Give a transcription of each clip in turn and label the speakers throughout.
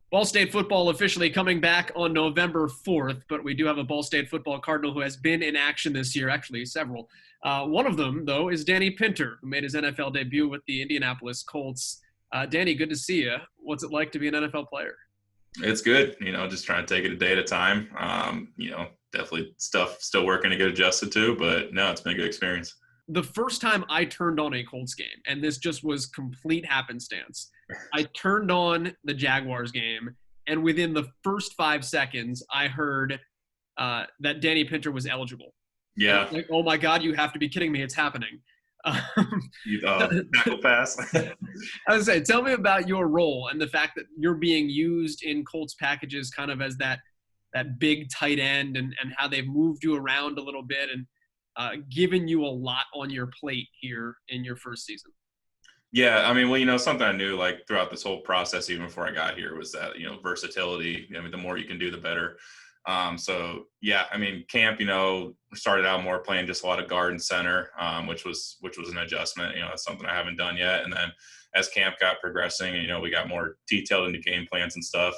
Speaker 1: Ball State football officially coming back on November 4th, but we do have a Ball State football Cardinal who has been in action this year, actually several. One of them, though, is Danny Pinter, who made his NFL debut with the Indianapolis Colts. Danny, good to see you. What's it like to be an NFL player?
Speaker 2: It's good, just trying to take it a day at a time. Definitely stuff still working to get adjusted to, but no, it's been a good experience.
Speaker 1: The first time I turned on a Colts game, and this just was complete happenstance, I turned on the Jaguars game, and within the first 5 seconds, I heard that Danny Pinter was eligible.
Speaker 2: Yeah.
Speaker 1: Like, oh my God, you have to be kidding me. It's happening.
Speaker 2: Tackle pass.
Speaker 1: I was saying, tell me about your role and the fact that you're being used in Colts packages kind of as that big tight end and how they've moved you around a little bit and given you a lot on your plate here in your first season.
Speaker 2: Yeah, I mean, well, something I knew like throughout this whole process, even before I got here, was that, versatility. I mean, the more you can do, the better. So yeah, I mean, camp, started out more playing just a lot of guard and center, which was an adjustment. That's something I haven't done yet. And then as camp got progressing, we got more detailed into game plans and stuff.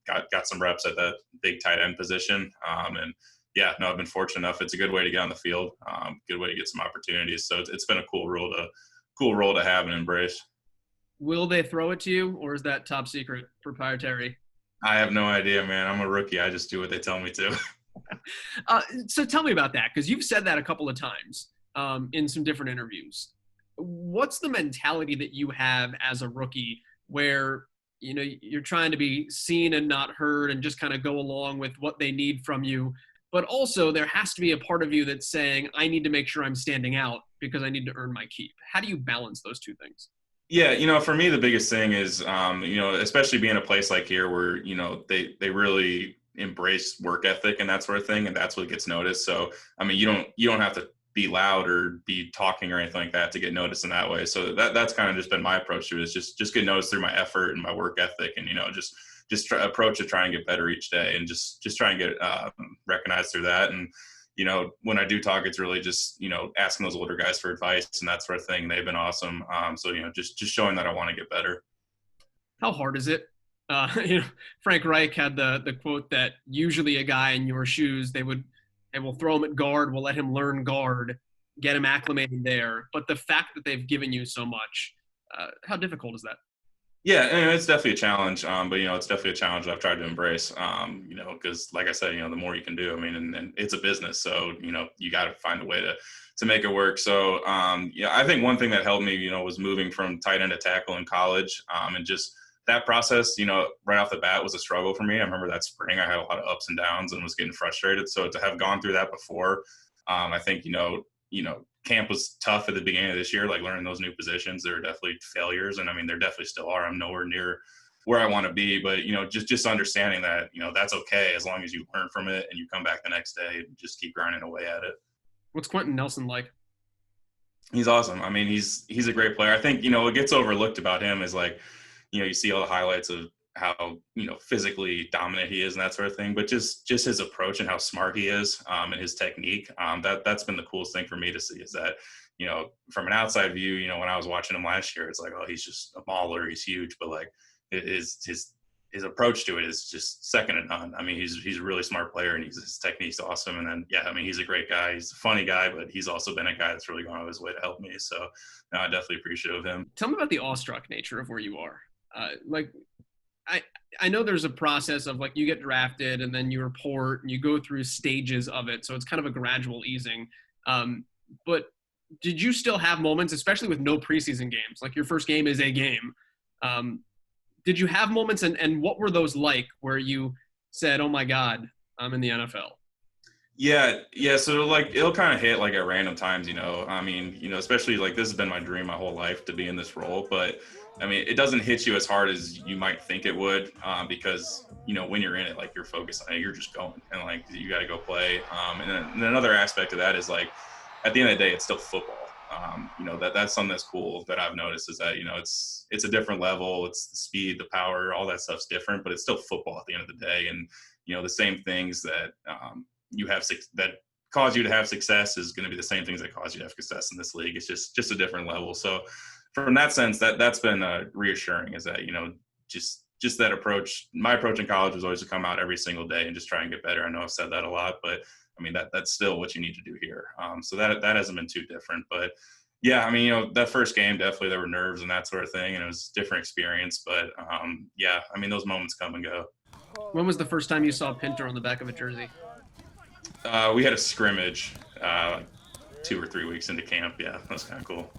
Speaker 2: Got some reps at that big tight end position. And yeah, no, I've been fortunate enough. It's a good way to get on the field. Good way to get some opportunities. So it's been a cool role to have and embrace.
Speaker 1: Will they throw it to you, or is that top secret, proprietary?
Speaker 2: I have no idea, man. I'm a rookie. I just do what they tell me to.
Speaker 1: So tell me about that, because you've said that a couple of times in some different interviews. What's the mentality that you have as a rookie where, you're trying to be seen and not heard and just kind of go along with what they need from you, but also there has to be a part of you that's saying, I need to make sure I'm standing out because I need to earn my keep. How do you balance those two things?
Speaker 2: Yeah, for me, the biggest thing is, especially being a place like here where, they really embrace work ethic and that sort of thing. And that's what gets noticed. So, I mean, you don't have to be loud or be talking or anything like that to get noticed in that way. So that's kind of just been my approach to it, is just get noticed through my effort and my work ethic, and, approach to try and get better each day, and just try and get recognized through that. And, when I do talk, it's really just, asking those older guys for advice and that sort of thing. They've been awesome. So, just showing that I want to get better.
Speaker 1: How hard is it? Frank Reich had the quote that usually a guy in your shoes, they will throw him at guard, will let him learn guard, get him acclimated there. But the fact that they've given you so much, how difficult is that?
Speaker 2: Yeah, and it's definitely a challenge, but it's definitely a challenge that I've tried to embrace. Because like I said, the more you can do. I mean, and it's a business, so you got to find a way to make it work. So I think one thing that helped me, was moving from tight end to tackle in college, and just that process, right off the bat was a struggle for me. I remember that spring I had a lot of ups and downs and was getting frustrated. So to have gone through that before, I think camp was tough at the beginning of this year, like learning those new positions. There were definitely failures, and I mean, there definitely still are. I'm nowhere near where I want to be, but just understanding that that's okay as long as you learn from it and you come back the next day and just keep grinding away at it.
Speaker 1: What's Quentin Nelson like?
Speaker 2: He's awesome. I mean, he's a great player. I think what gets overlooked about him is like, you see all the highlights of how physically dominant he is and that sort of thing, but just his approach and how smart he is, and his technique, that's been the coolest thing for me to see, is that from an outside view, when I was watching him last year, it's like, oh, he's just a mauler, he's huge, but like his approach to it is just second to none. I mean, he's a really smart player, and his technique's awesome. And then I mean, he's a great guy, he's a funny guy, but he's also been a guy that's really gone out of his way to help me. So I definitely appreciate of him.
Speaker 1: Tell me about the awestruck nature of where you are. I know there's a process of like you get drafted and then you report and you go through stages of it. So it's kind of a gradual easing. But did you still have moments, especially with no preseason games? Like your first game is a game. Did you have moments and what were those like where you said, oh my God, I'm in the NFL?
Speaker 2: Yeah. So like it'll kind of hit like at random times, I mean, especially like this has been my dream my whole life to be in this role, but I mean, it doesn't hit you as hard as you might think it would, because, when you're in it, like you're focused on it, you're just going and like, you got to go play. And another aspect of that is like, at the end of the day, it's still football. That's something that's cool that I've noticed is that, it's a different level. It's the speed, the power, all that stuff's different, but it's still football at the end of the day. And, the same things that you have that cause you to have success is going to be the same things that cause you to have success in this league. It's just a different level. So from that sense, that's been reassuring, is that, just just that approach. My approach in college was always to come out every single day and just try and get better. I know I've said that a lot, but I mean, that's still what you need to do here. So that hasn't been too different. But yeah, I mean, that first game, definitely there were nerves and that sort of thing, and it was a different experience. But yeah, I mean, those moments come and go.
Speaker 1: When was the first time you saw Pinter on the back of a jersey?
Speaker 2: We had a scrimmage 2 or 3 weeks into camp. Yeah, that was kind of cool.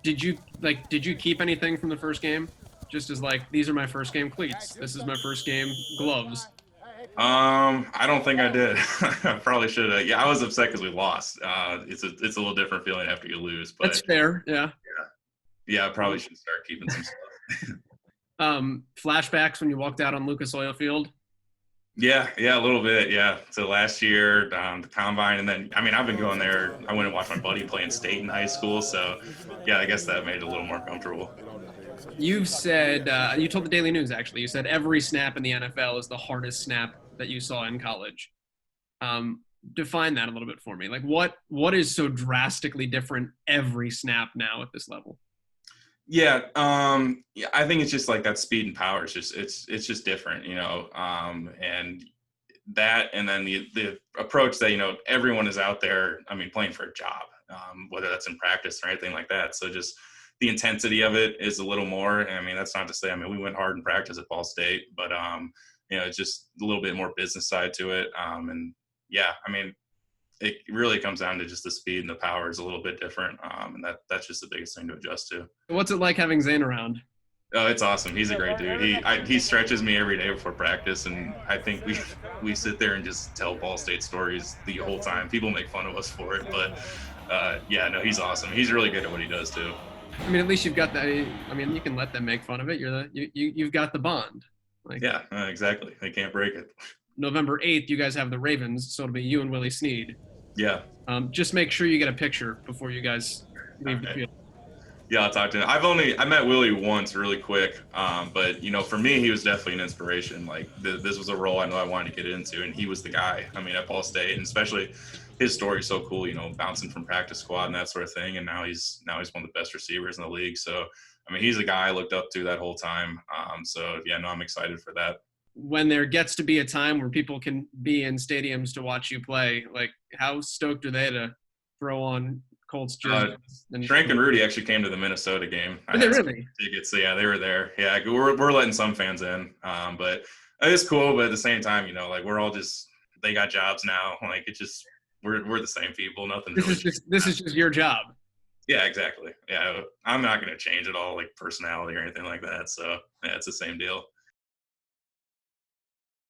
Speaker 1: Did you keep anything from the first game? Just as like, these are my first game cleats. This is my first game gloves.
Speaker 2: I don't think I did. I probably should have. Yeah, I was upset because we lost. It's a little different feeling after you lose. But
Speaker 1: that's fair. Yeah.
Speaker 2: Yeah, I probably should start keeping some stuff.
Speaker 1: Flashbacks when you walked out on Lucas Oil Field.
Speaker 2: Yeah, a little bit. Yeah. So last year, the combine, and then I mean, I've been going there. I went and watched my buddy play in state in high school. So yeah, I guess that made it a little more comfortable.
Speaker 1: You've said, you told the Daily News, actually, you said every snap in the NFL is the hardest snap that you saw in college. Define that a little bit for me. Like what is so drastically different every snap now at this level?
Speaker 2: Yeah, I think it's just like that speed and power. It's just different, and that, and then the approach that, everyone is out there, I mean, playing for a job, whether that's in practice or anything like that. So just the intensity of it is a little more. I mean, that's not to say, I mean, we went hard in practice at Ball State, but, it's just a little bit more business side to it. And yeah, I mean, it really comes down to just the speed and the power is a little bit different. And that's just the biggest thing to adjust to.
Speaker 1: What's it like having Zane around?
Speaker 2: Oh, it's awesome. He's a great dude. He stretches me every day before practice, and I think we sit there and just tell Ball State stories the whole time. People make fun of us for it, but yeah, no, he's awesome. He's really good at what he does too.
Speaker 1: I mean, at least you've got that. I mean, you can let them make fun of it. You've got the bond.
Speaker 2: Like, yeah, exactly. They can't break it.
Speaker 1: November 8th, you guys have the Ravens, so it'll be you and Willie Snead.
Speaker 2: Yeah.
Speaker 1: Just make sure you get a picture before you guys leave the field.
Speaker 2: Yeah, I'll talk to him. I met Willie once really quick, but for me, he was definitely an inspiration. Like this was a role I know I wanted to get into, and he was the guy. I mean, at Ball State, and especially his story is so cool. Bouncing from practice squad and that sort of thing, and now he's one of the best receivers in the league. So, I mean, he's a guy I looked up to that whole time. So yeah, no, I'm excited for that.
Speaker 1: When there gets to be a time where people can be in stadiums to watch you play, like how stoked are they to throw on Colts jerseys?
Speaker 2: Shank and Rudy actually came to the Minnesota game.
Speaker 1: Were they really?
Speaker 2: Tickets, so yeah, they were there. Yeah, we're letting some fans in, but it's cool. But at the same time, like we're all they got jobs now. Like it's just we're the same people. Nothing.
Speaker 1: This is just your job.
Speaker 2: Yeah, exactly. Yeah, I'm not going to change at all, like personality or anything like that. So yeah, it's the same deal.